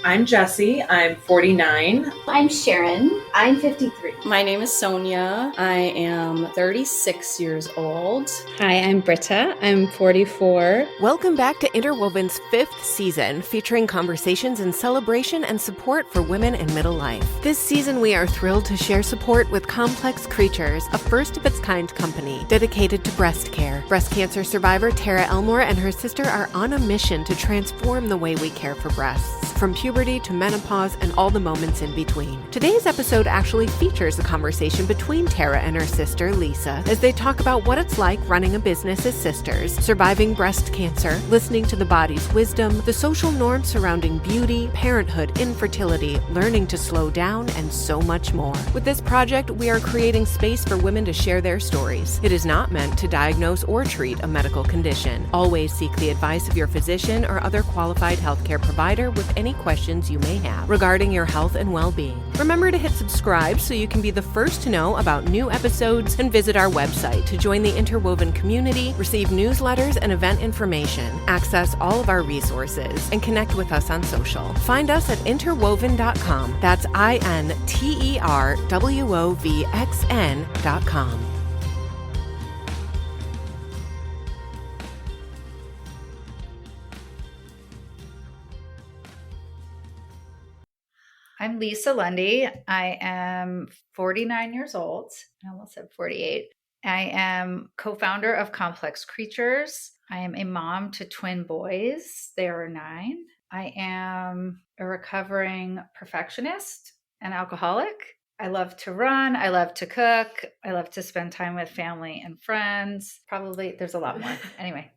I'm Jessie. I'm 49. I'm Sharon. I'm 53. My name is Sonia. I am 36 years old. Hi, I'm Britta. I'm 44. Welcome back to Interwovxn's 5th season, featuring conversations in celebration and support for women in middle life. This season, we are thrilled to share support with Complex Creatures, a first-of-its-kind company dedicated to breast care. Breast cancer survivor Tara Elmore and her sister are on a mission to transform the way we care for breasts, from puberty to menopause and all the moments in between. Today's episode actually features a conversation between Tara and her sister, Lisa, as they talk about what it's like running a business as sisters, surviving breast cancer, listening to the body's wisdom, the social norms surrounding beauty, parenthood, infertility, learning to slow down, and so much more. With this project, we are creating space for women to share their stories. It is not meant to diagnose or treat a medical condition. Always seek the advice of your physician or other qualified healthcare provider with any questions you may have regarding your health and well-being. Remember to hit subscribe so you can be the first to know about new episodes, and visit our website to join the Interwoven community, receive newsletters and event information, access all of our resources, and connect with us on social. Find us at interwoven.com. That's INTERWOVXN.com. I'm Lisa Lundy. I am 49 years old. I almost said 48. I am co-founder of Complex Creatures. I am a mom to twin boys. They are 9. I am a recovering perfectionist and alcoholic. I love to run. I love to cook. I love to spend time with family and friends. Probably there's a lot more. Anyway.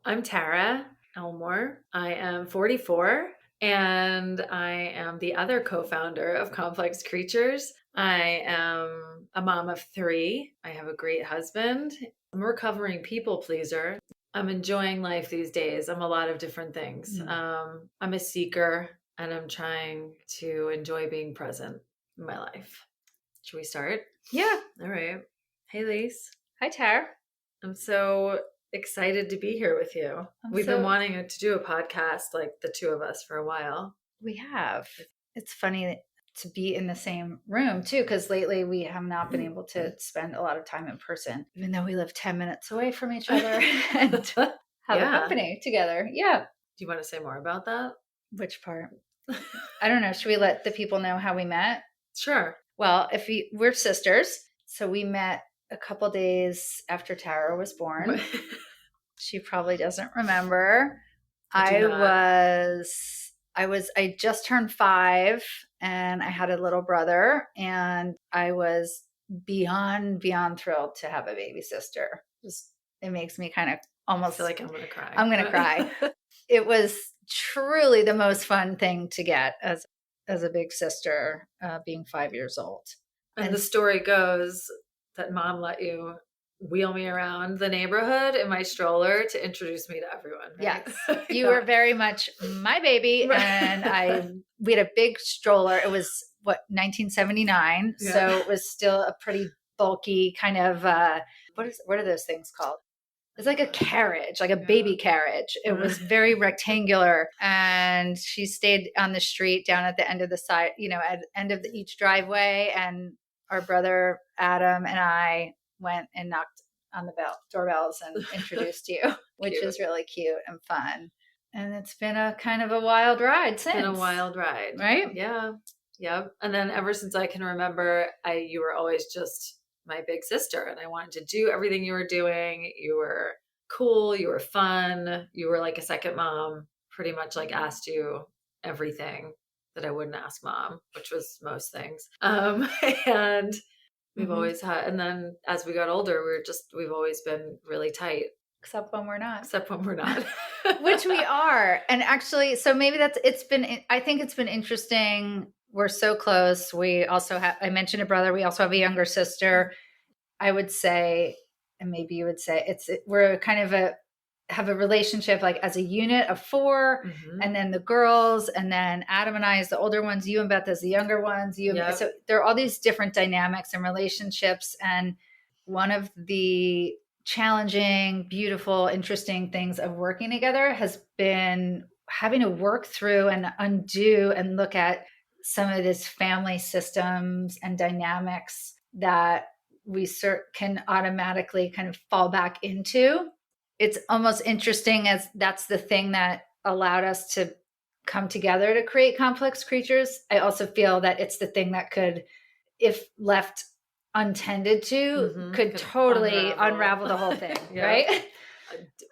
I'm Tara Elmore. I am 44. And I am the other co-founder of Complex Creatures. I am a mom of 3. I have a great husband. I'm a recovering people pleaser. I'm enjoying life these days. I'm a lot of different things. I'm a seeker, and I'm trying to enjoy being present in my life. Should we start? Yeah. All right. Hey, Lise. Hi, Tara. I'm so excited to be here with you. We've been wanting to do a podcast, like the two of us, for a while. We have. It's funny to be in the same room too, because lately we have not been able to spend a lot of time in person, even though we live 10 minutes away from each other and have a company together. Yeah. Do you want to say more about that? Which part? I don't know. Should we let the people know how we met? Sure. Well, we're sisters, so we met a couple days after Tara was born. She probably doesn't remember. I just turned 5 and I had a little brother, and I was beyond thrilled to have a baby sister. It makes me kind of almost feel like I'm going to cry. I'm going to cry. It was truly the most fun thing to get as a big sister, being 5 years old. And the story goes that Mom let you wheel me around the neighborhood in my stroller to introduce me to everyone. Right? Yes. You were very much my baby. And we had a big stroller. It was 1979. Yeah. So it was still a pretty bulky kind of, what are those things called? It's like a carriage, like a baby carriage. It was very rectangular, and she stayed on the street down at the end of the side, at the end of each driveway. And our brother Adam and I went and knocked on the doorbells and introduced you, which is really cute and fun. And it's been a kind of a wild ride since. It's been a wild ride. Right? Yeah. Yep. And then ever since I can remember, you were always just my big sister, and I wanted to do everything you were doing. You were cool. You were fun. You were like a second mom. Pretty much like asked you everything that I wouldn't ask Mom, which was most things. And we've always had, and then as we got older, we've always been really tight. Except when we're not. Which we are. And actually, so maybe I think it's been interesting. We're so close. We also I mentioned a brother. We also have a younger sister. I would say, and maybe you would say, we're kind of have a relationship like as a unit of 4, and then the girls, and then Adam and I as the older ones, you and Beth as the younger ones. So there are all these different dynamics and relationships. And one of the challenging, beautiful, interesting things of working together has been having to work through and undo and look at some of these family systems and dynamics that we can automatically kind of fall back into. It's almost interesting as that's the thing that allowed us to come together to create Complex Creatures. I also feel that it's the thing that could, if left untended to, could totally unravel the whole thing, right?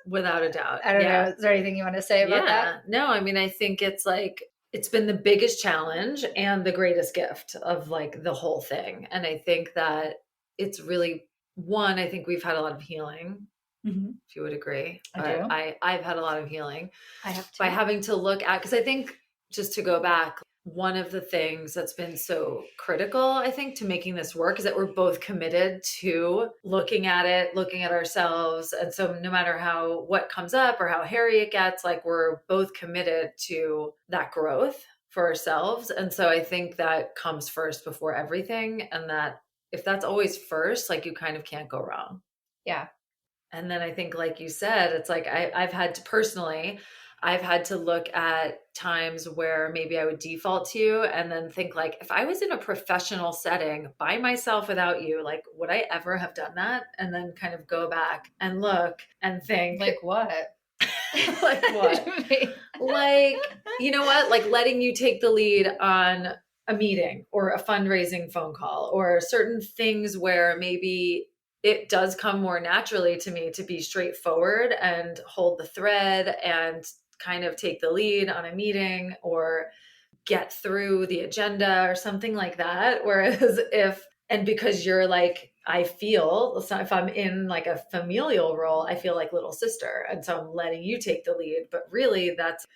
Without a doubt. I don't know. Is there anything you want to say about that? No, I mean, I think it's like, it's been the biggest challenge and the greatest gift of like the whole thing. And I think that it's really I think we've had a lot of healing, if you would agree. I've had a lot of healing. I have to. By having to look at, because I think, just to go back, one of the things that's been so critical, I think, to making this work is that we're both committed to looking at it, looking at ourselves. And so no matter what comes up or how hairy it gets, like we're both committed to that growth for ourselves. And so I think that comes first before everything. And that if that's always first, like you kind of can't go wrong. Yeah. And then I think, like you said, it's like I've had to look at times where maybe I would default to you and then think like, if I was in a professional setting by myself without you, like, would I ever have done that? And then kind of go back and look and think like what? Like what? Like, you know what? Like letting you take the lead on a meeting or a fundraising phone call or certain things where maybe it does come more naturally to me to be straightforward and hold the thread and kind of take the lead on a meeting or get through the agenda or something like that. Whereas because you're like, I feel, if I'm in like a familial role, I feel like little sister. And so I'm letting you take the lead, but really that's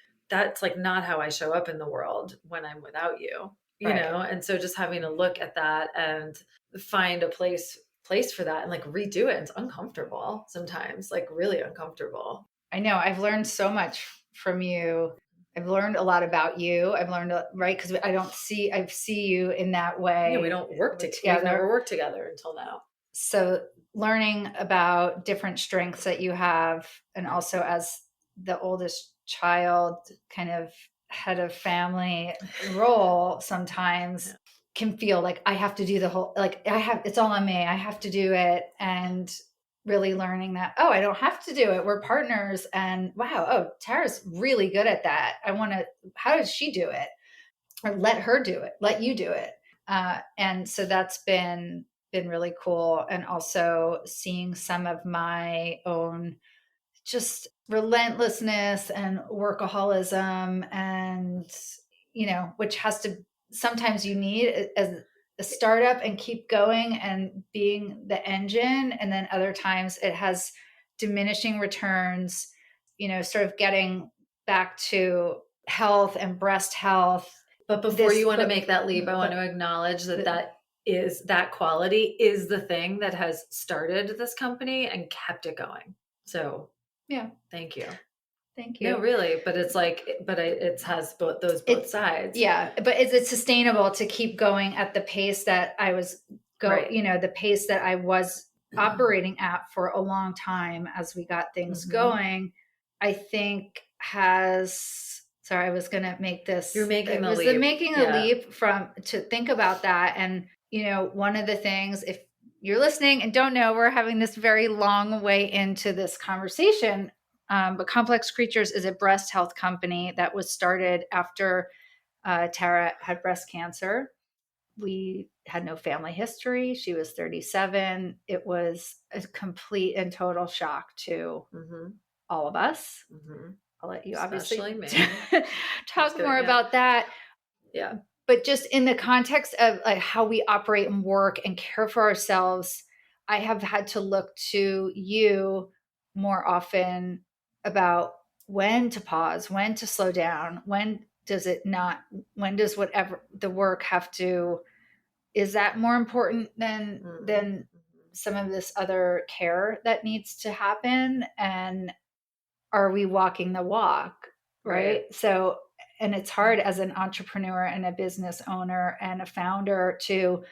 like not how I show up in the world when I'm without you, you know? And so just having to look at that and find a place for that and like redo it. It's uncomfortable sometimes, like really uncomfortable. I know. I've learned so much from you. I've learned a lot about you. I've learned, right? Because I see you in that way. Yeah, we don't work together. We've never worked together until now. So learning about different strengths that you have, and also as the oldest child, kind of head of family role sometimes can feel like I have to do the whole, like it's all on me. I have to do it. And really learning that, I don't have to do it. We're partners. And wow, Tara's really good at that. How does she do it? Or let her do it, let you do it. And so that's been really cool. And also seeing some of my own just relentlessness and workaholism and, which has to, sometimes you need as a startup and keep going and being the engine. And then other times it has diminishing returns, sort of getting back to health and breast health. But before you want to make that leap, I want to acknowledge that quality is the thing that has started this company and kept it going. So yeah, thank you. Thank you. No, really, but it's like, it has both sides. Yeah, but is it sustainable to keep going at the pace that I was the pace that I was operating at for a long time as we got things going? I think sorry, I was going to make this. You're making the leap. Making a leap to think about that. And, one of the things, if you're listening and don't know, we're having this very long way into this conversation. But Complex Creatures is a breast health company that was started after Tara had breast cancer. We had no family history. She was 37. It was a complete and total shock to all of us. I'll let you Especially obviously me. talk more about that. Yeah. But just in the context of like how we operate and work and care for ourselves, I have had to look to you more often about when to pause, when to slow down, when does whatever the work have to, is that more important than some of this other care that needs to happen? And are we walking the walk? Right. So, and it's hard as an entrepreneur and a business owner and a founder to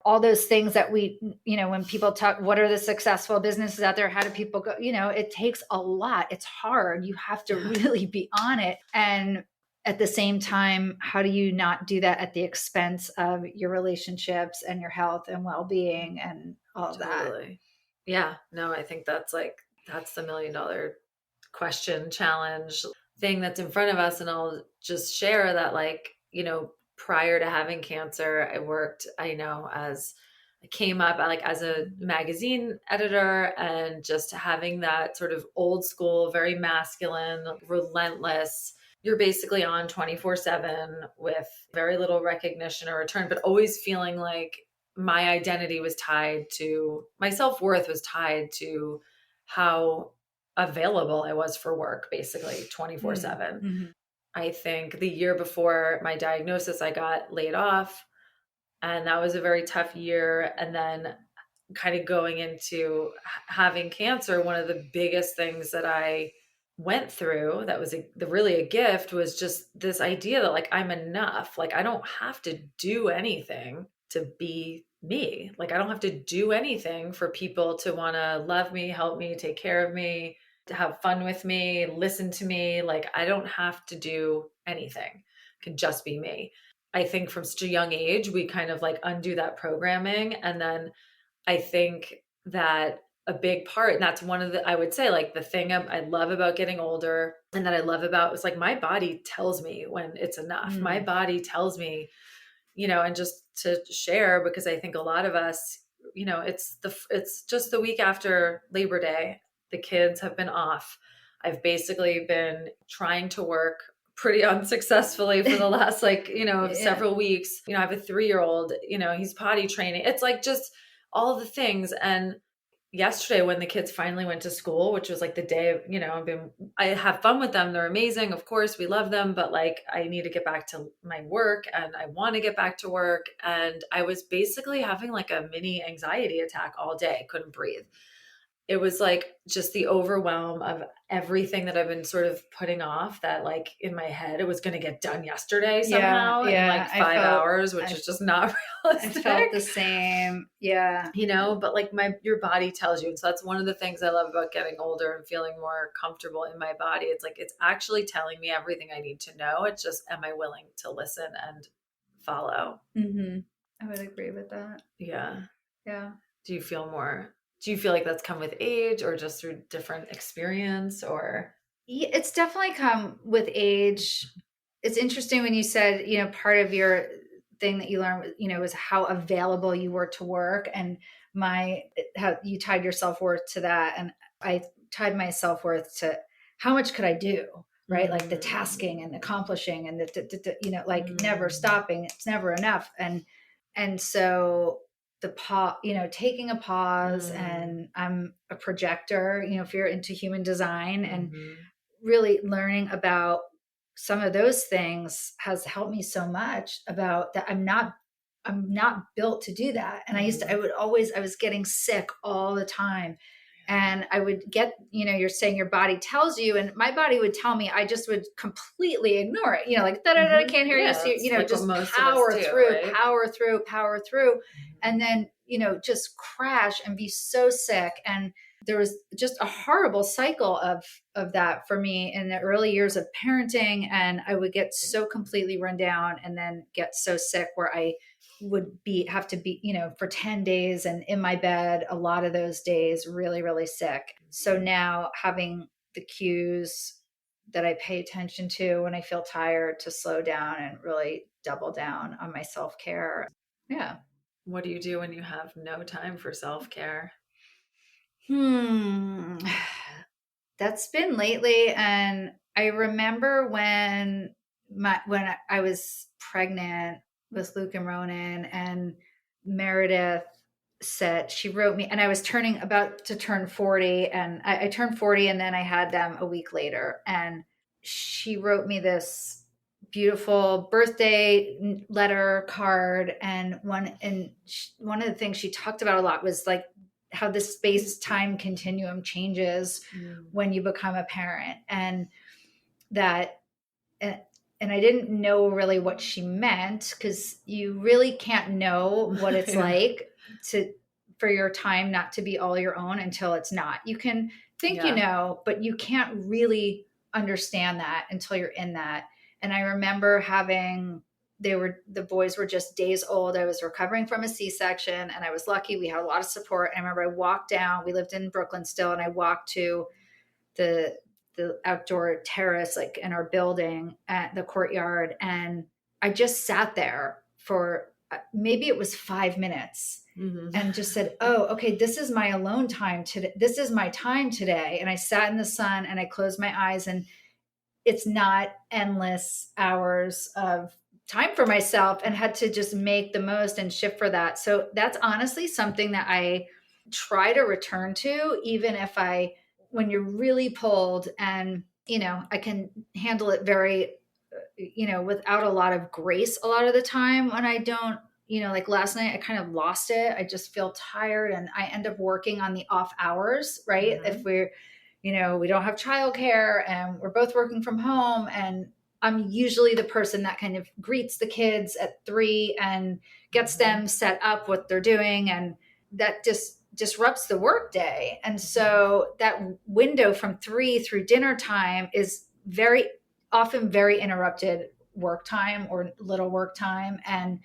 all those things that we, when people talk, what are the successful businesses out there? How do people go? It takes a lot. It's hard. You have to really be on it. And at the same time, how do you not do that at the expense of your relationships and your health and well-being and all of that? Yeah, no, I think that's the $1 million question, challenge thing that's in front of us. And I'll just share that, prior to having cancer, I came up as a magazine editor, and just having that sort of old school, very masculine, relentless, you're basically on 24/7 with very little recognition or return, but always feeling like my identity was tied to, my self-worth was tied to how available I was for work, basically 24/7. Mm-hmm. I think the year before my diagnosis, I got laid off, and that was a very tough year. And then kind of going into having cancer, one of the biggest things that I went through that was really a gift was just this idea that I'm enough. I don't have to do anything to be me. I don't have to do anything for people to want to love me, help me, take care of me, to have fun with me, listen to me. I don't have to do anything. I can just be me. I think from such a young age, we kind of undo that programming. And then I think that a big part, and that's one of I would say the thing I love about getting older, and that I love about, is my body tells me when it's enough. My body tells me, and just to share, because I think a lot of us, it's just the week after Labor Day, the kids have been off. I've basically been trying to work pretty unsuccessfully for the last several weeks. I have a 3-year-old, he's potty training. It's just all the things. And yesterday, when the kids finally went to school, which was the day, I have fun with them. They're amazing. Of course, we love them, but I need to get back to my work, and I want to get back to work. And I was basically having a mini anxiety attack all day. Couldn't breathe. It was just the overwhelm of everything that I've been sort of putting off, that in my head, it was going to get done yesterday somehow in 5 hours, which is just not realistic. I felt the same. Yeah. But your body tells you. And so that's one of the things I love about getting older and feeling more comfortable in my body. It's it's actually telling me everything I need to know. It's just, am I willing to listen and follow? Mm-hmm. I would agree with that. Yeah. Yeah. Do you feel like that's come with age, or just through different experience, or? Yeah, it's definitely come with age. It's interesting when you said, part of your thing that you learned, was how available you were to work, and how you tied your self-worth to that. And I tied my self-worth to how much could I do, right? Mm-hmm. The tasking and accomplishing and never stopping. It's never enough. And so taking a pause, and I'm a projector, if you're into human design, and really learning about some of those things has helped me so much about that. I'm not built to do that. And I was getting sick all the time, and I would get, you're saying your body tells you, and my body would tell me, I just would completely ignore it, I can't hear you. So, just power through, and then, just crash and be so sick. And there was just a horrible cycle of that for me in the early years of parenting. And I would get so completely run down, and then get so sick where I would have to be, for 10 days and in my bed a lot of those days, really, really sick. So now having the cues that I pay attention to when I feel tired, to slow down and really double down on my self-care. Yeah. What do you do when you have no time for self-care? That's been lately. And I remember when I was pregnant with Luke and Ronan, and Meredith said, she wrote me, and I was about to turn 40, and I turned 40, and then I had them a week later, and she wrote me this beautiful birthday letter card. And one of the things she talked about a lot was how the space-time continuum changes when you become a parent, and that, I didn't know really what she meant, because you really can't know what it's like for your time not to be all your own until it's not. You can think you know, but you can't really understand that until you're in that. And I remember the boys were just days old. I was recovering from a C-section, and I was lucky. We had a lot of support. And I remember I walked down, we lived in Brooklyn still, and I walked to the outdoor terrace, like in our building at the courtyard. And I just sat there for maybe it was 5 minutes and just said, oh, okay, this is my alone time today. This is my time today. And I sat in the sun and I closed my eyes, and it's not endless hours of time for myself, and had to just make the most and shift for that. So that's honestly something that I try to return to, even if when you're really pulled, and, I can handle it very, without a lot of grace a lot of the time when I don't, like last night, I kind of lost it. I just feel tired, and I end up working on the off hours, right? If we don't have childcare and we're both working from home, and I'm usually the person that kind of greets the kids at 3 and gets them set up what they're doing. And that just disrupts the workday. And so that window from 3 through dinner time is very often very interrupted work time or little work time. And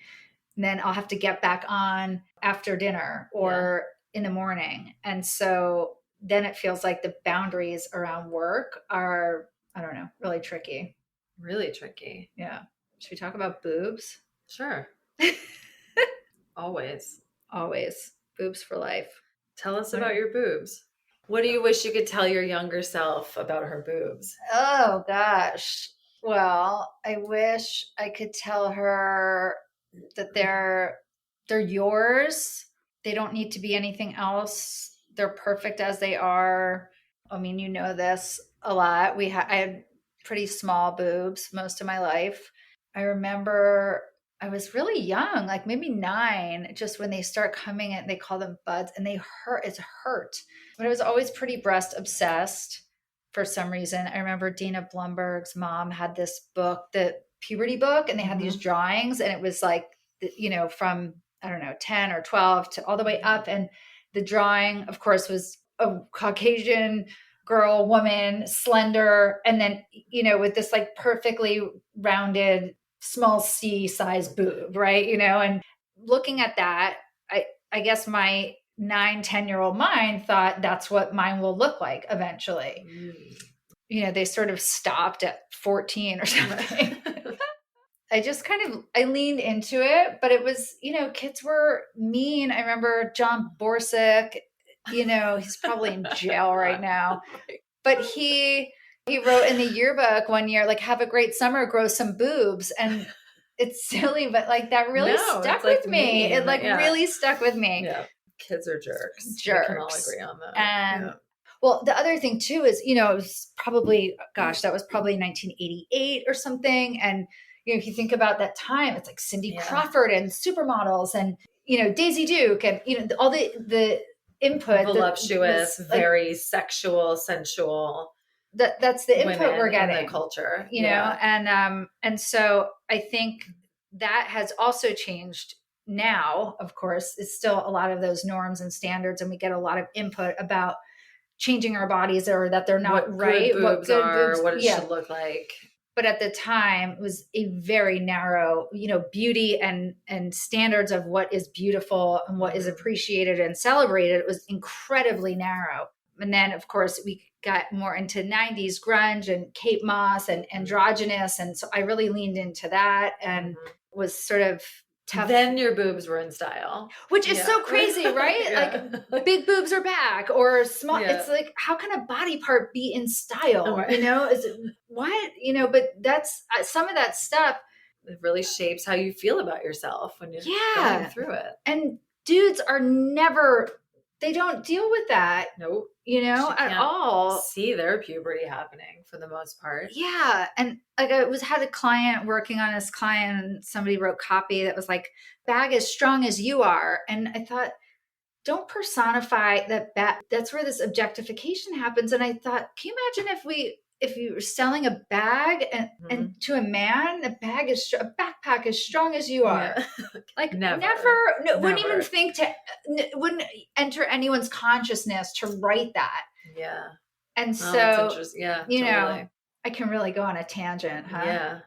then I'll have to get back on after dinner or in the morning. And so then it feels like the boundaries around work are, I don't know, really tricky. Really tricky. Yeah. Should we talk about boobs? Sure. Always. Always. Boobs for life. Tell us about your boobs. What do you wish you could tell your younger self about her boobs? Oh, gosh. Well, I wish I could tell her that they're yours. They don't need to be anything else. They're perfect as they are. I mean, you know this a lot. I had pretty small boobs most of my life. I remember I was really young, like maybe 9, just when they start coming in, they call them buds, and they hurt. It's hurt. But I was always pretty breast obsessed for some reason. I remember Dana Blumberg's mom had this book, the puberty book, and they had these drawings, and it was like, from, I don't know, 10 or 12 to all the way up. And the drawing, of course, was a Caucasian girl, woman, slender, and then, with this like perfectly rounded small C size boob, right? And looking at that, I guess my 9-10-year-old mind thought that's what mine will look like eventually. They sort of stopped at 14 or something. I just I leaned into it, but it was, kids were mean. I remember John Borsick, he's probably in jail right now, but he wrote in the yearbook one year, like, have a great summer, grow some boobs. And it's silly, but like that really stuck with me. It really stuck with me. Yeah. Kids are jerks. We can all agree on that. And well, the other thing too is, it was probably, that was probably 1988 or something. And, if you think about that time, it's like Cindy Crawford and supermodels and, Daisy Duke and, all the input. Voluptuous, very sexual, sensual. That's the input we're getting. In the culture. And so I think that has also changed now. Of course, it's still a lot of those norms and standards, and we get a lot of input about changing our bodies, or that they're not right. What good boobs are, what it should look like. But at the time, it was a very narrow, beauty and standards of what is beautiful and what is appreciated and celebrated. It was incredibly narrow. And then, of course, we got more into 90s grunge and Kate Moss and androgynous. And so I really leaned into that and was sort of tough. Then your boobs were in style. Which is so crazy, right? Like big boobs are back, or small. Yeah. It's like, how can a body part be in style? Is it what? But that's some of that stuff. It really shapes how you feel about yourself when you're going through it. And dudes are never, they don't deal with that. Nope. At all. See their puberty happening for the most part. Yeah. And like I had a client working on this client, and somebody wrote copy that was like, bag as strong as you are. And I thought, don't personify that bag. That's where this objectification happens. And I thought, can you imagine if we if you were selling a bag and to a man, a backpack as strong as you are. Yeah. Like Never. wouldn't even Never. think wouldn't enter anyone's consciousness to write that. Yeah. And Oh, that's so, interesting. Yeah, you know, totally. I can really go on a tangent, huh? Yeah,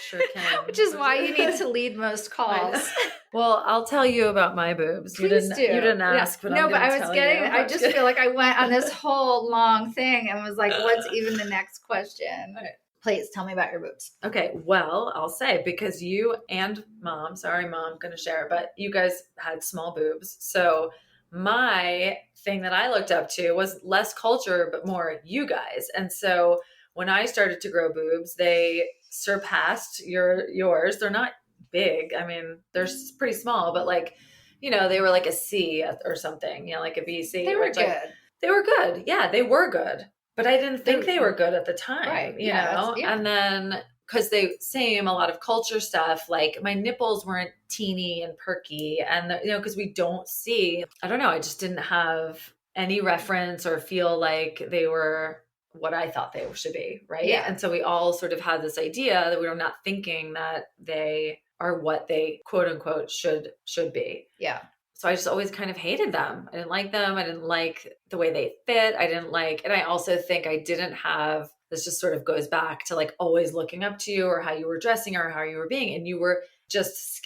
sure can. Which is why you need to lead most I know. calls. Well, I'll tell you about my boobs. Please do. You didn't ask, but I'm but I gonna was tell getting. you. I just feel like I went on this whole long thing and was like, "What's even the next question?" Okay. Please tell me about your boobs. Okay, well, I'll say because you and mom, sorry, mom, gonna share, but you guys had small boobs. So my thing that I looked up to was less culture, but more you guys. And so when I started to grow boobs, they surpassed yours. They're not big. I mean, they're pretty small, but like, they were like a C or something, like a B, C. They were which, like, good. they were good. Yeah, they were good. But I didn't think they were good at the time, Right. you know? Yeah. And then because a lot of culture stuff, like my nipples weren't teeny and perky. And, because we don't see, I don't know, I just didn't have any reference or feel like they were what I thought they should be. Right. Yeah. And so we all sort of had this idea that we were not thinking that they are what they quote unquote should be. Yeah. So I just always kind of hated them. I didn't like them. I didn't like the way they fit. And I also think I didn't have, this just sort of goes back to like always looking up to you or how you were dressing or how you were being. And you were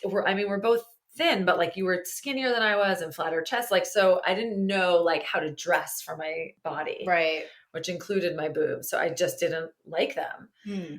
we're both thin, but like you were skinnier than I was and flatter chest. Like, so I didn't know like how to dress for my body. Right. Which included my boobs. So I just didn't like them.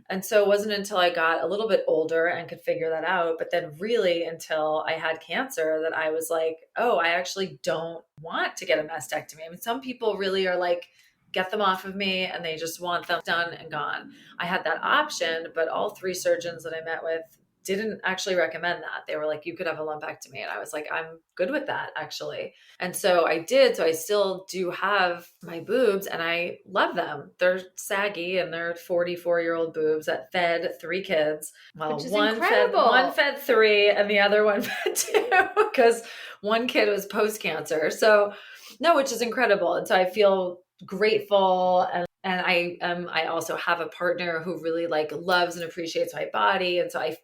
And so it wasn't until I got a little bit older and could figure that out, but then really until I had cancer that I was like, oh, I actually don't want to get a mastectomy. I mean, some people really are like, get them off of me and they just want them done and gone. I had that option, but all 3 surgeons that I met with didn't actually recommend that. They were like, you could have a lumpectomy. And I was like, I'm good with that actually. And so I did. So I still do have my boobs and I love them. They're saggy and they're 44-year-old boobs that fed 3 kids. Well, Which is one incredible. fed 3 and the other one fed 2 because one kid was post-cancer. So no, which is incredible. And so I feel grateful and I also have a partner who really like loves and appreciates my body. And so I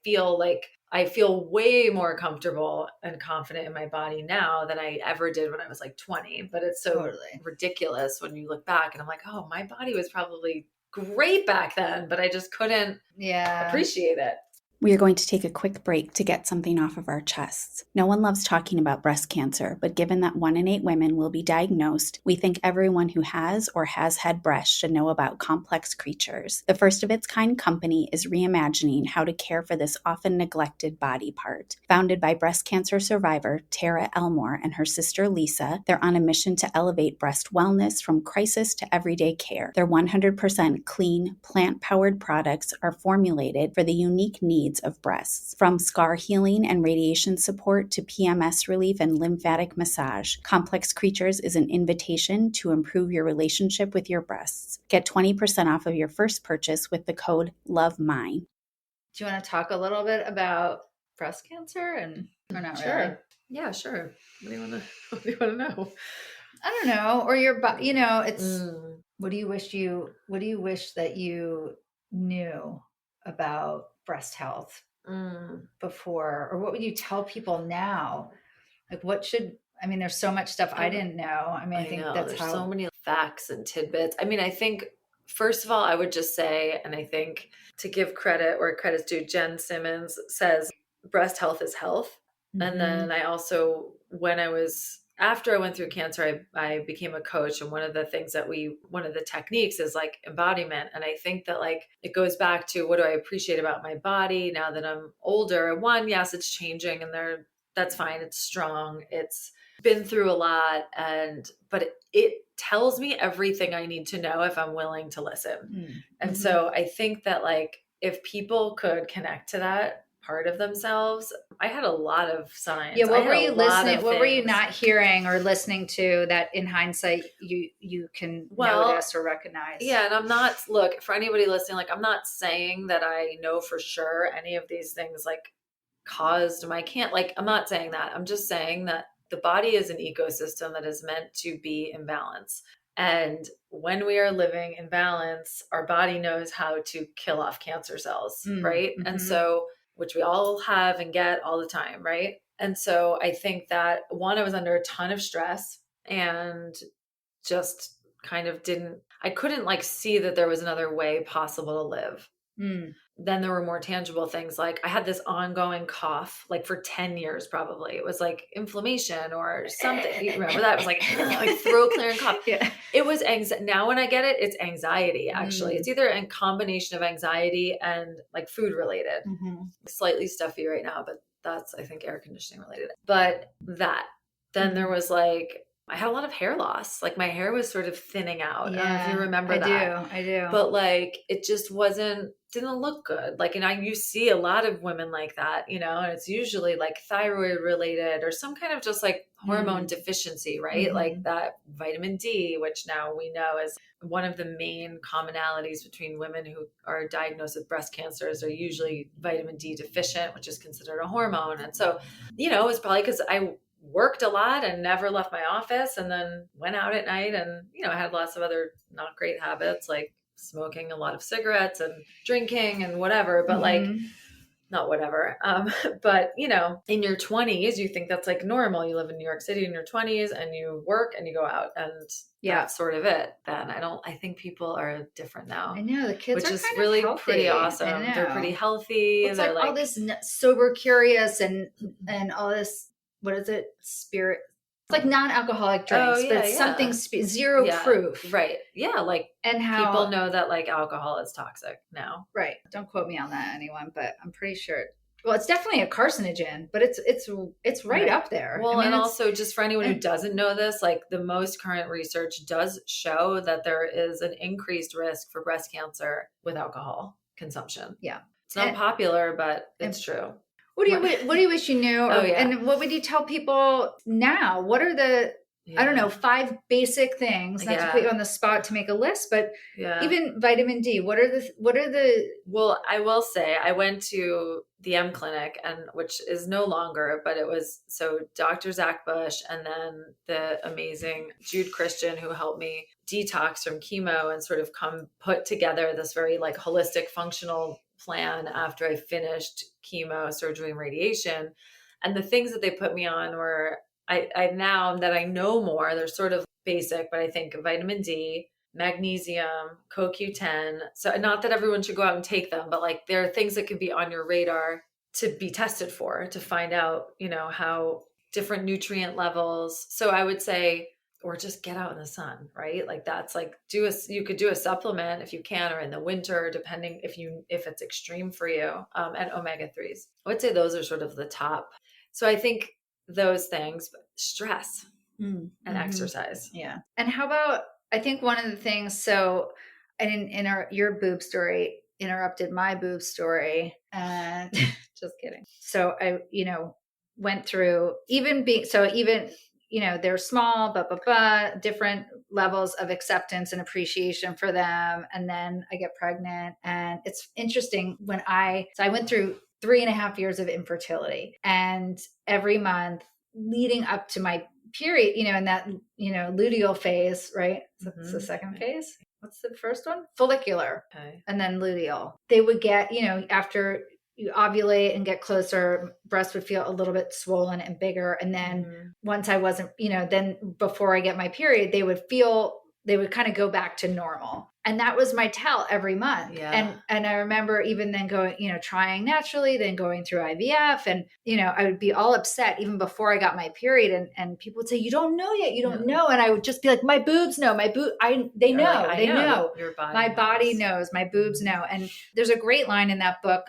feel way more comfortable and confident in my body now than I ever did when I was like 20. But it's so ridiculous when you look back and I'm like, oh, my body was probably great back then, but I just couldn't appreciate it. We are going to take a quick break to get something off of our chests. No one loves talking about breast cancer, but given that 1 in 8 women will be diagnosed, we think everyone who has or has had breasts should know about Complex Creatures. The first of its kind company is reimagining how to care for this often neglected body part. Founded by breast cancer survivor Tara Elmore and her sister Lisa, they're on a mission to elevate breast wellness from crisis to everyday care. Their 100% clean, plant-powered products are formulated for the unique needs of breasts. From scar healing and radiation support to PMS relief and lymphatic massage, Complex Creatures is an invitation to improve your relationship with your breasts. Get 20% off of your first purchase with the code LOVEMINE. Do you want to talk a little bit about breast cancer or not Sure. really? Yeah, sure. What do you want to know? I don't know. Or your body, it's what do you wish that you knew about breast health before, or what would you tell people now? Like there's so much stuff I didn't know. I mean, I think that's there's so many facts and tidbits. I mean, I think first of all, I would just say, and I think to give credit where credit's due, Jen Simmons says breast health is health. Mm-hmm. And then I also, after I went through cancer, I became a coach. And one of the techniques is like embodiment. And I think that like, it goes back to what do I appreciate about my body now that I'm older? One, yes, it's changing and that's fine. It's strong. It's been through a lot. But it tells me everything I need to know if I'm willing to listen. Mm-hmm. And so I think that like, if people could connect to that part of themselves, I had a lot of signs. Yeah, what were you listening? What were you not hearing or listening to that in hindsight you can notice or recognize? Yeah, and I'm not, look, for anybody listening, like I'm not saying that I know for sure any of these things like caused my cancer. Like I'm not saying that. I'm just saying that the body is an ecosystem that is meant to be in balance. And when we are living in balance, our body knows how to kill off cancer cells, right? Mm-hmm. And so, which we all have and get all the time, right? And so I think that one, I was under a ton of stress and just kind of I couldn't like see that there was another way possible to live. Then there were more tangible things. Like I had this ongoing cough, like for 10 years, probably. It was like inflammation or something. You remember that? It was like throat clearing cough. Yeah. It was now when I get it, it's anxiety. Actually, it's either a combination of anxiety and like food related, slightly stuffy right now, but that's, I think, air conditioning related. But then there was like, I had a lot of hair loss. Like my hair was sort of thinning out. Yeah, I don't know if you remember that. I do. But like, it just didn't look good. Like, and you see a lot of women like that, and it's usually like thyroid related or some kind of just like hormone deficiency, right? Like that vitamin D, which now we know is one of the main commonalities between women who are diagnosed with breast cancers are usually vitamin D deficient, which is considered a hormone. And so, it's probably because I worked a lot and never left my office and then went out at night and, I had lots of other not great habits like smoking a lot of cigarettes and drinking and whatever, but like not whatever. But in your 20s, you think that's like normal. You live in New York City in your 20s and you work and you go out and that's sort of it. Then I think people are different now. I know the kids which are is kind really of healthy. pretty awesome. They're pretty healthy. It's They're like all this sober curious and all this, what is it? Spirit. It's like non-alcoholic drinks, but it's something zero proof. Right. Yeah. Like, and how people know that like alcohol is toxic now. Right. Don't quote me on that, anyone, but I'm pretty sure. Well, it's definitely a carcinogen, but it's right up there. Well, and also just for anyone who doesn't know this, like the most current research does show that there is an increased risk for breast cancer with alcohol consumption. Yeah. It's not popular, but it's true. What do you wish you knew? And what would you tell people now? What are the, I don't know, 5 basic things, not to put you on the spot to make a list, but even vitamin D, what are the, well, I will say I went to the M clinic which is no longer, but it was, so Dr. Zach Bush and then the amazing Jude Christian who helped me detox from chemo and sort of put together this very like holistic functional plan after I finished chemo, surgery, and radiation. And the things that they put me on were, I now that I know more, they're sort of basic, but I think vitamin D, magnesium, CoQ10. So not that everyone should go out and take them, but like there are things that can be on your radar to be tested for, to find out, how different nutrient levels. So I would say, or just get out in the sun, right? Like that's like you could do a supplement if you can, or in the winter, depending if it's extreme for you, and omega-3s. I would say those are sort of the top. So I think those things, stress and exercise. Yeah. And how about, I think one of the things, so your boob story interrupted my boob story and just kidding. So I, went through they're small, different levels of acceptance and appreciation for them. And then I get pregnant and it's interesting so I went through 3.5 years of infertility and every month leading up to my period, in that, luteal phase, right? That's the second phase. What's the first one? Follicular. Okay. And then luteal. They would get, after you ovulate and get closer, breasts would feel a little bit swollen and bigger. And then once I wasn't, then before I get my period, they would kind of go back to normal. And that was my tell every month. Yeah. And I remember even then going, trying naturally, then going through IVF and, I would be all upset even before I got my period. And people would say, you don't know yet. You don't know. And I would just be like, my boobs know, they know, they know. Your body my knows. body knows, my boobs know. And there's a great line in that book,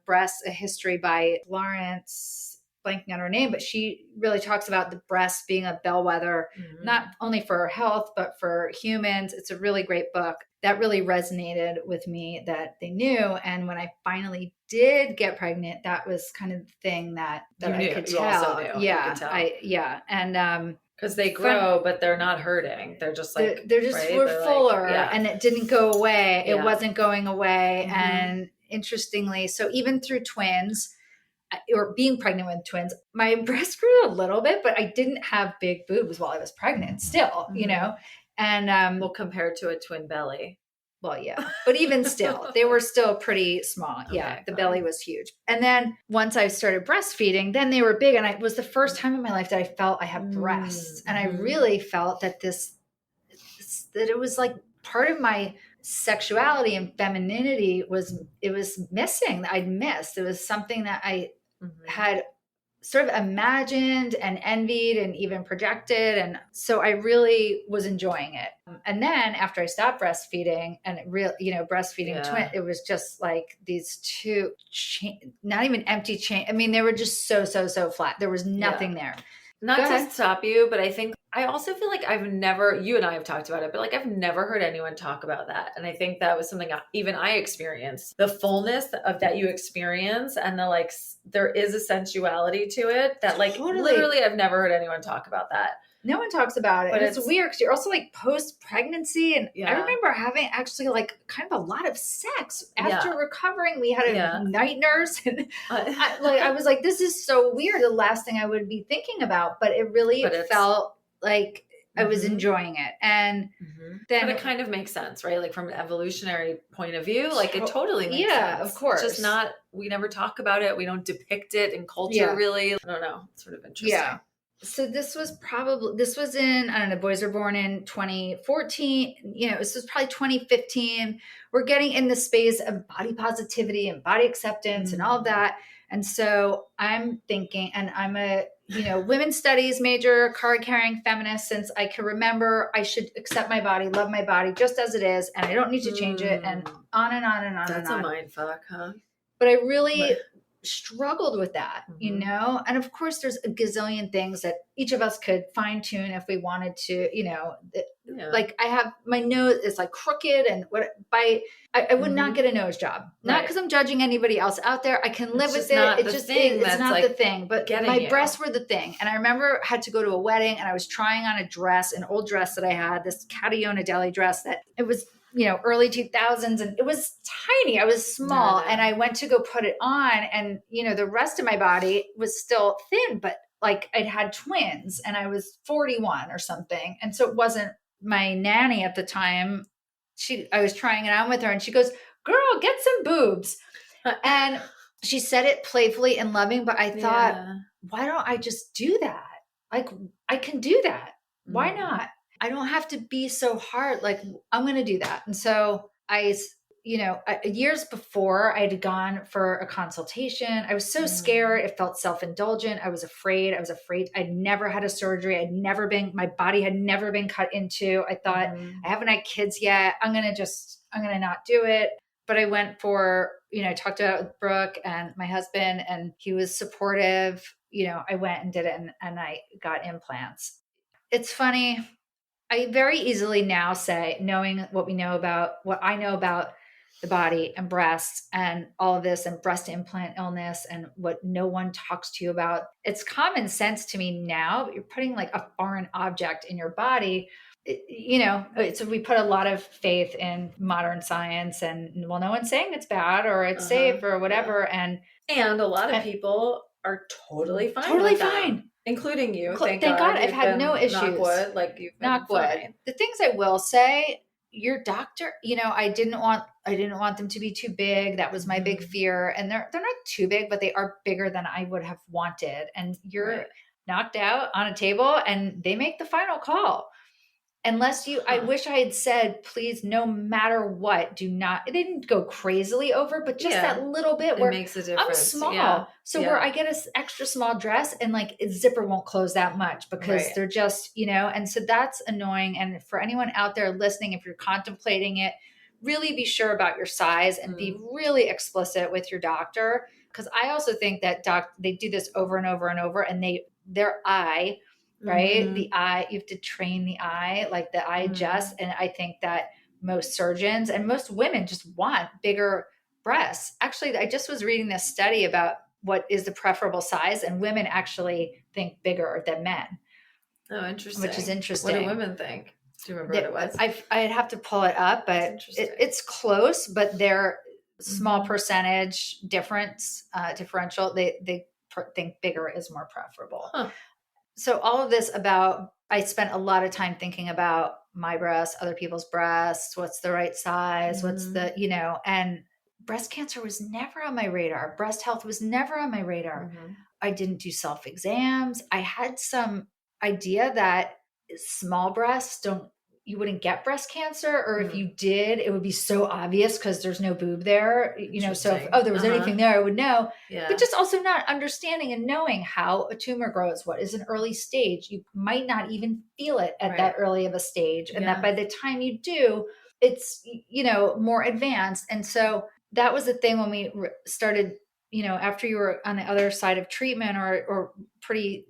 Breasts, A History by Lawrence, blanking on her name, but she really talks about the breast being a bellwether, not only for our health, but for humans. It's a really great book that really resonated with me that they knew. And when I finally did get pregnant, that was kind of the thing that I could tell. Also knew. Yeah. You could tell. And, because they grow, but they're not hurting. They're just like, they're just, right? we're fuller and it didn't go away. Yeah. It wasn't going away. And interestingly, so even through twins, or being pregnant with twins, my breast grew a little bit, but I didn't have big boobs while I was pregnant still, And Well, compared to a twin belly. well, yeah, but even still, they were still pretty small. Yeah, Okay, the fine. belly was huge. And then once I started breastfeeding, then they were big. And it was the first time in my life that I felt I had breasts. And I really felt that that it was like part of my sexuality and femininity was missing, that I'd missed. It was something that I had sort of imagined and envied and even projected. And so I really was enjoying it. And then after I stopped breastfeeding and breastfeeding twin, it was just like these two, not even empty chain. I mean, they were just so flat. There was nothing there. Not to stop you, but I think I also feel like you and I have talked about it, but like I've never heard anyone talk about that. And I think that was something even I experienced, the fullness of that you experience, and the like, there is a sensuality to it that like literally I've never heard anyone talk about that. No one talks about it. But it's weird because you're also like post-pregnancy. And Yeah. I remember having actually like kind of a lot of sex after recovering. We had a night nurse. And I was like, this is so weird. The last thing I would be thinking about. But it really felt like I was enjoying it. And then but it kind of makes sense, right? Like from an evolutionary point of view, like it totally makes sense. Yeah, of course. It's just we never talk about it. We don't depict it in culture really. I don't know. It's sort of interesting. Yeah. So this was in, I don't know, boys were born in 2014, this was probably 2015. We're getting in the space of body positivity and body acceptance and all of that. And so I'm thinking, and I'm a, women's studies major, card carrying feminist since I can remember. I should accept my body, love my body just as it is. And I don't need to change it, and on and on and on. That's and on. a mind fuck, huh? But I really struggled with that, and of course there's a gazillion things that each of us could fine tune if we wanted to, like I have my nose is like crooked, and I would not get a nose job, not because I'm judging anybody else out there. I can live with it. It's not the thing, but my breasts were the thing. And I remember I had to go to a wedding and I was trying on an old dress that I had, this Cationa deli dress that it was early 2000s, and it was tiny. I was small, and I went to go put it on, and the rest of my body was still thin, but like I'd had twins, and I was 41 or something. And so it wasn't my nanny at the time. I was trying it on with her, and she goes, "Girl, get some boobs." And she said it playfully and loving, but I thought, why don't I just do that? Like I can do that. Why not? I don't have to be so hard. Like I'm going to do that. And so years before I had gone for a consultation, I was so scared. It felt self-indulgent. I was afraid. I'd never had a surgery. my body had never been cut into. I thought I haven't had kids yet. I'm going to not do it. But I went for, I talked about it with Brooke and my husband, and he was supportive. I went and did it, and I got implants. It's funny. I very easily now say, knowing what I know about the body and breasts and all of this and breast implant illness and what no one talks to you about, it's common sense to me now, but you're putting like a foreign object in your body. So we put a lot of faith in modern science, and no one's saying it's bad or it's safe or whatever. And a lot of people are totally fine. Totally fine. Including you. Thank God. I've had no issues. Knock wood, like you've been knock wood. Fine. The things I will say, your doctor, I didn't want them to be too big. That was my big fear. And they're not too big, but they are bigger than I would have wanted. And you're knocked out on a table, and they make the final call. Unless I wish I had said, please, no matter what, do not, they didn't go crazily over, but just that little bit where it makes a difference. I'm small. So where I get an extra small dress, and like its zipper won't close that much because they're just, and so that's annoying. And for anyone out there listening, if you're contemplating it, really be sure about your size and be really explicit with your doctor. Because I also think that they do this over and over and over, and their eye, right? The eye, you have to train the eye, like the eye adjusts. And I think that most surgeons and most women just want bigger breasts. Actually, I just was reading this study about what is the preferable size, and women actually think bigger than men. Oh, interesting. Which is interesting. What do women think? Do you remember what it was? I'd have to pull it up, but it's close, but they're small percentage differential. They think bigger is more preferable. Huh. so all of this about, I spent a lot of time thinking about my breasts, other people's breasts, what's the right size, what's the, and breast cancer was never on my radar. Breast health was never on my radar. I didn't do self exams. I had some idea that small breasts you wouldn't get breast cancer, or if you did, it would be so obvious because there's no boob there, so if there was anything there, I would know. But just also not understanding and knowing how a tumor grows, what is an early stage. You might not even feel it at that early of a stage. And that by the time you do, it's, more advanced. And so that was the thing when we started, after you were on the other side of treatment or pretty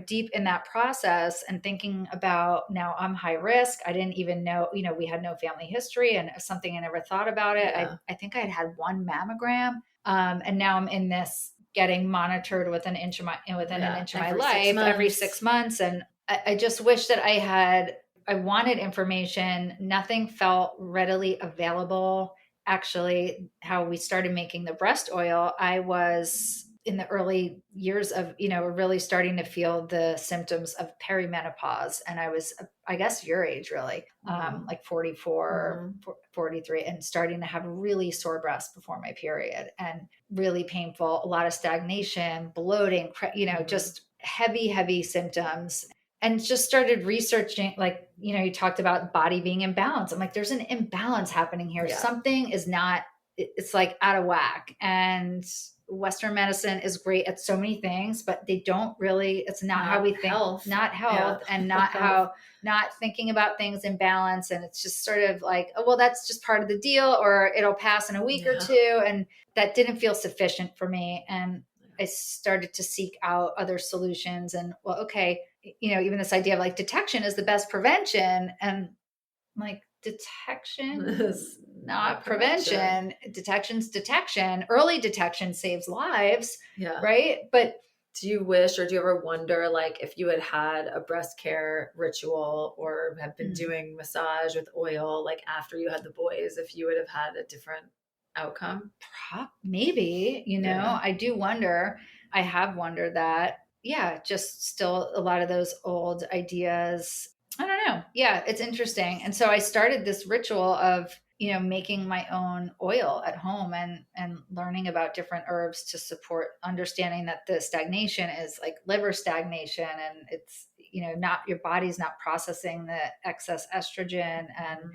deep in that process and thinking about, now I'm high risk. I didn't even know, we had no family history, and something I never thought about it. I think I had one mammogram. And now I'm in this getting monitored within an inch of my life every 6 months. And I just wish that I wanted information. Nothing felt readily available. Actually, how we started making the breast oil, I was in the early years of, really starting to feel the symptoms of perimenopause. And I was, I guess, your age, really, like 44, 43, and starting to have really sore breasts before my period, and really painful, a lot of stagnation, bloating, just heavy symptoms. And just started researching, like, you talked about body being imbalanced. I'm like, there's an imbalance happening here. Something is not, it's like out of whack. And Western medicine is great at so many things, but they don't really, it's not how we think, not health, and not thinking about things in balance. And it's just sort of like, oh, well, that's just part of the deal, or it'll pass in a week or two. And that didn't feel sufficient for me. And I started to seek out other solutions, and, well, okay, even this idea of like detection is the best prevention. And I'm like, detection is not prevention. Detection's detection. Early detection saves lives. Right. But do you wish, or do you ever wonder, like, if you had a breast care ritual or have been doing massage with oil, like after you had the boys, if you would have had a different outcome? Maybe, I do wonder. I have wondered that. Yeah. Just still a lot of those old ideas. I don't know. Yeah, it's interesting. And so I started this ritual of, making my own oil at home, and learning about different herbs to support understanding that the stagnation is like liver stagnation, and it's, not, your body's not processing the excess estrogen, and,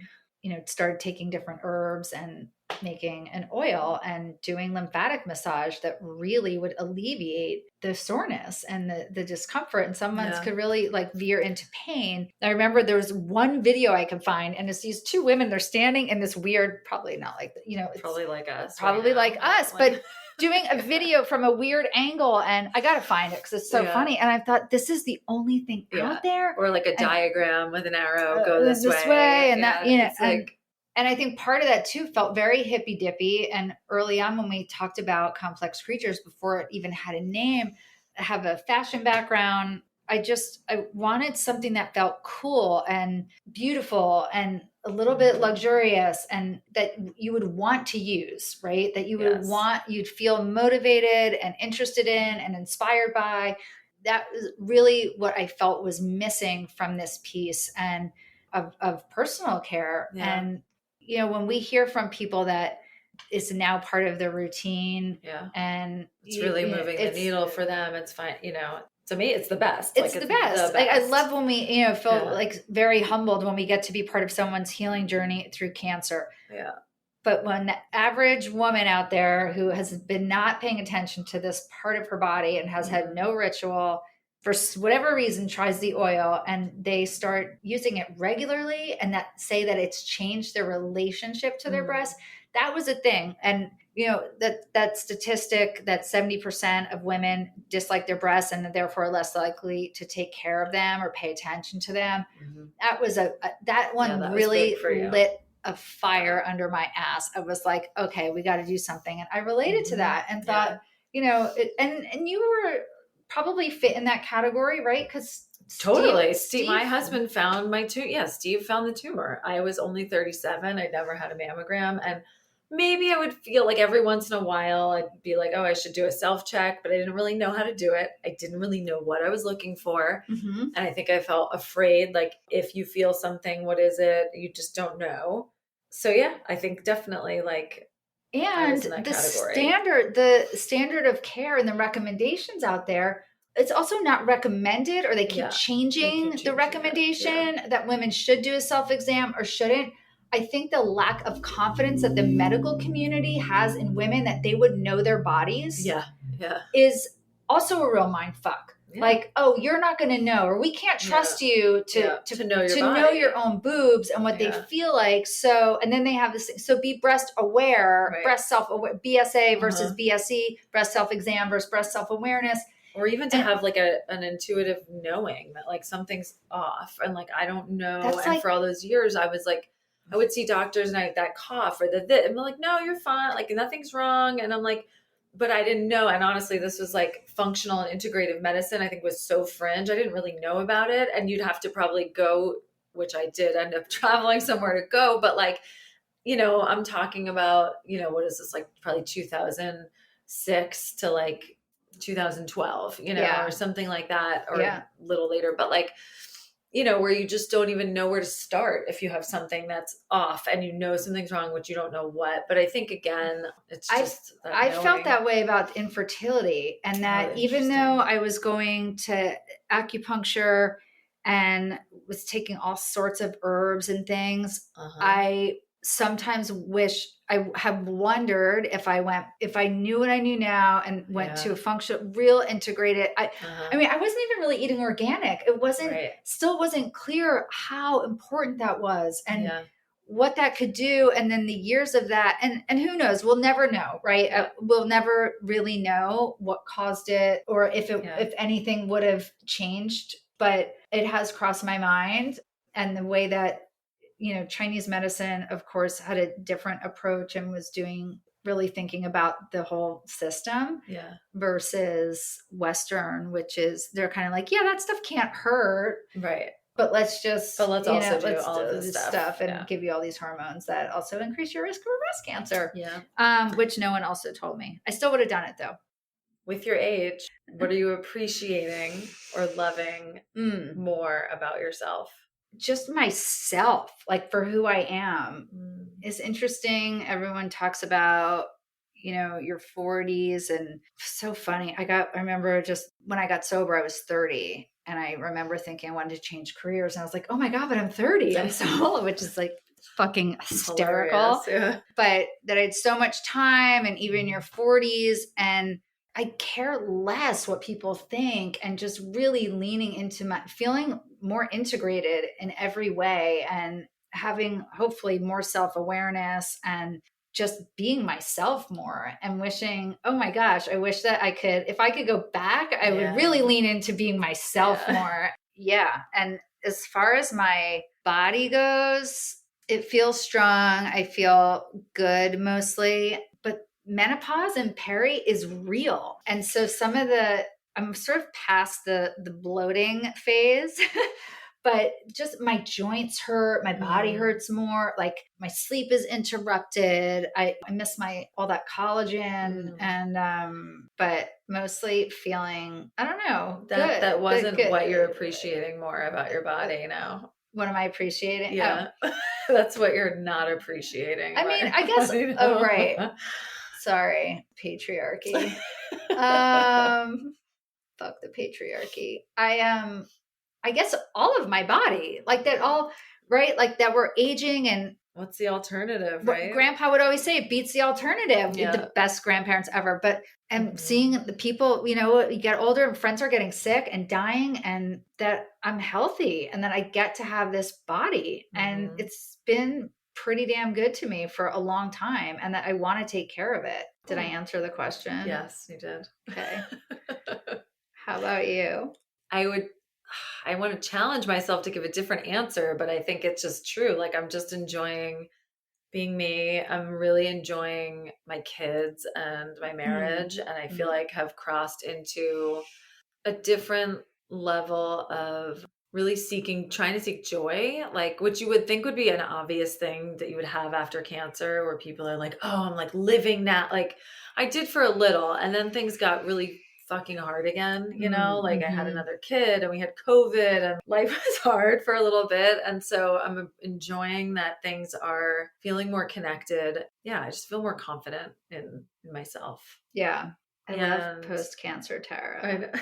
started taking different herbs and making an oil and doing lymphatic massage that really would alleviate the soreness and the discomfort. And some months could really like veer into pain. I remember there was one video I could find, and it's these two women, they're standing in this weird, probably not like, it's probably like us, but doing a video from a weird angle. And I got to find it because it's so funny. And I thought, this is the only thing out there. Or like a diagram with an arrow, go this way. And that, and I think part of that too felt very hippy dippy. And early on, when we talked about complex creatures, before it even had a name, have a fashion background, I wanted something that felt cool and beautiful and a little bit luxurious, and that you would want to use, right? That you would you'd feel motivated and interested in and inspired by. That was really what I felt was missing from this piece and of personal care. And, when we hear from people that it's now part of their routine, and it's really moving the needle for them, it's fine. To me, it's the best. It's the best. Like, I love when we, feel like very humbled when we get to be part of someone's healing journey through cancer. Yeah. But when the average woman out there who has been not paying attention to this part of her body and has had no ritual, for whatever reason, tries the oil, and they start using it regularly, and say that it's changed their relationship to their breast, that was a thing. And that statistic that 70% of women dislike their breasts and therefore are less likely to take care of them or pay attention to them. That was that one really lit a fire under my ass. I was like, okay, we got to do something. And I related to that and thought, and you were probably fit in that category, right? Because totally. Steve, my husband found my tumor. Yeah, Steve found the tumor. I was only 37. I'd never had a mammogram. And maybe I would feel like every once in a while I'd be like, oh, I should do a self-check, but I didn't really know how to do it. I didn't really know what I was looking for. Mm-hmm. And I think I felt afraid, like if you feel something, what is it? You just don't know. So yeah, I think definitely like I And was in that the category. standard of care and the recommendations out there, it's also not recommended, or they keep Yeah, changing the recommendation that women should do a self-exam or shouldn't. I think the lack of confidence that the medical community has in women that they would know their bodies Yeah. is also a real mind fuck. Yeah. Like, oh, you're not going to know, or we can't trust you to know your own boobs and what they feel like. So, and then they have this thing. So be breast aware, breast self-aware, BSA versus BSE, breast self-exam versus breast self-awareness. Or even to have like an intuitive knowing that like something's off and like, I don't know. And like, for all those years, I was like, I would see doctors and that cough or and they're like, no, you're fine. Like nothing's wrong. And I'm like, but I didn't know. And honestly, this was like functional and integrative medicine, I think was so fringe. I didn't really know about it. And you'd have to probably go, which I did end up traveling somewhere to go. But like, you know, I'm talking about, you know, what is this, like probably 2006 to like 2012, you know, or something like that, or a little later. But like, you know, where you just don't even know where to start if you have something that's off and you know something's wrong, but you don't know what. But I think, again, it's just I felt that way about infertility, and that even though I was going to acupuncture and was taking all sorts of herbs and things, I sometimes wish I have wondered if I knew what I knew now and went to a functional, real integrated. I mean, I wasn't even really eating organic. It still wasn't clear how important that was and what that could do. And then the years of that, and who knows, we'll never know, right? We'll never really know what caused it, or if anything would have changed, but it has crossed my mind. And the way that, you know, Chinese medicine, of course, had a different approach and was really thinking about the whole system versus Western, which is, they're kind of like, yeah, that stuff can't hurt. Right. But let's do all of this stuff and give you all these hormones that also increase your risk for breast cancer. Yeah. Which no one also told me. I still would have done it though. With your age, what are you appreciating or loving more about yourself? Just myself, like for who I am. It's interesting. Everyone talks about, you know, your 40s, and so funny. I remember just when I got sober, I was 30, and I remember thinking I wanted to change careers, and I was like, oh my God, but I'm 30. I'm so old, which is like fucking hysterical. But that I had so much time, and even in your 40s, and I care less what people think, and just really leaning into my feeling more integrated in every way, and having hopefully more self-awareness and just being myself more, and wishing, oh my gosh, I wish that if I could go back, I would really lean into being myself more. Yeah. And as far as my body goes, it feels strong. I feel good mostly, but menopause and peri is real. And so I'm sort of past the bloating phase, but just my joints hurt, my body hurts more, like my sleep is interrupted. I miss all that collagen, and but mostly feeling, I don't know, that wasn't good. What you're appreciating more about your body now. What am I appreciating? Yeah. That's what you're not appreciating. I mean, I guess, right. Sorry, patriarchy. Fuck the patriarchy. I guess all of my body, like that, all right, like that we're aging, and what's the alternative, right? Grandpa would always say, it beats the alternative. The best grandparents ever. But seeing the people, you know, you get older and friends are getting sick and dying, and that I'm healthy, and that I get to have this body, and it's been pretty damn good to me for a long time, and that I want to take care of it. Did I answer the question? Yes, you did. Okay. How about you? I want to challenge myself to give a different answer, but I think it's just true. Like, I'm just enjoying being me. I'm really enjoying my kids and my marriage. And I feel like have crossed into a different level of really trying to seek joy, like, which you would think would be an obvious thing that you would have after cancer, where people are like, oh, I'm like living that. Like I did for a little, and then things got really fucking hard again, like I had another kid and we had COVID and life was hard for a little bit. And so I'm enjoying that things are feeling more connected. Yeah. I just feel more confident in myself. Yeah. I love post-cancer Tara.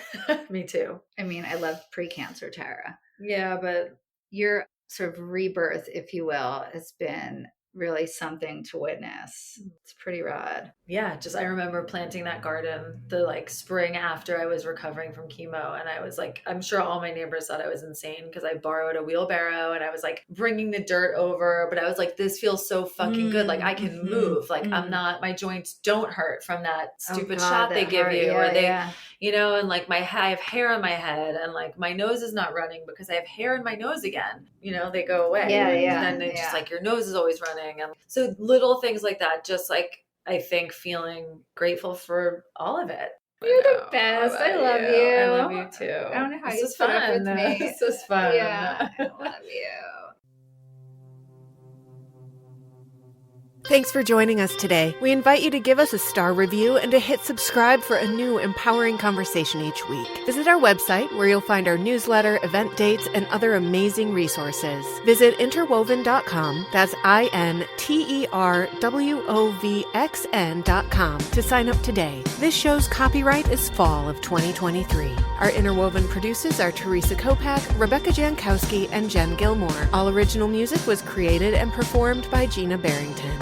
Me too. I mean, I love pre-cancer Tara. Yeah, but your sort of rebirth, if you will, has been really something to witness. It's pretty rad. Yeah, just I remember planting that garden the like spring after I was recovering from chemo, and I was like, I'm sure all my neighbors thought I was insane because I borrowed a wheelbarrow and I was like bringing the dirt over, but I was like, this feels so fucking good. Like I can move. Like I'm not, my joints don't hurt from that stupid shot they give you, or they, and like I have hair on my head, and like my nose is not running because I have hair in my nose again. They go away. And then it's just like your nose is always running. And so little things like that, just like, I think feeling grateful for all of it. You're the best. I love you. I love you too. I don't know how you put up with me. This is fun. Yeah, I love you. Thanks for joining us today. We invite you to give us a star review and to hit subscribe for a new empowering conversation each week. Visit our website where you'll find our newsletter, event dates, and other amazing resources. Visit interwoven.com, that's interwovxn.com, to sign up today. This show's copyright is fall of 2023. Our Interwoven producers are Teresa Kopak, Rebecca Jankowski, and Jen Gilmore. All original music was created and performed by Gina Barrington.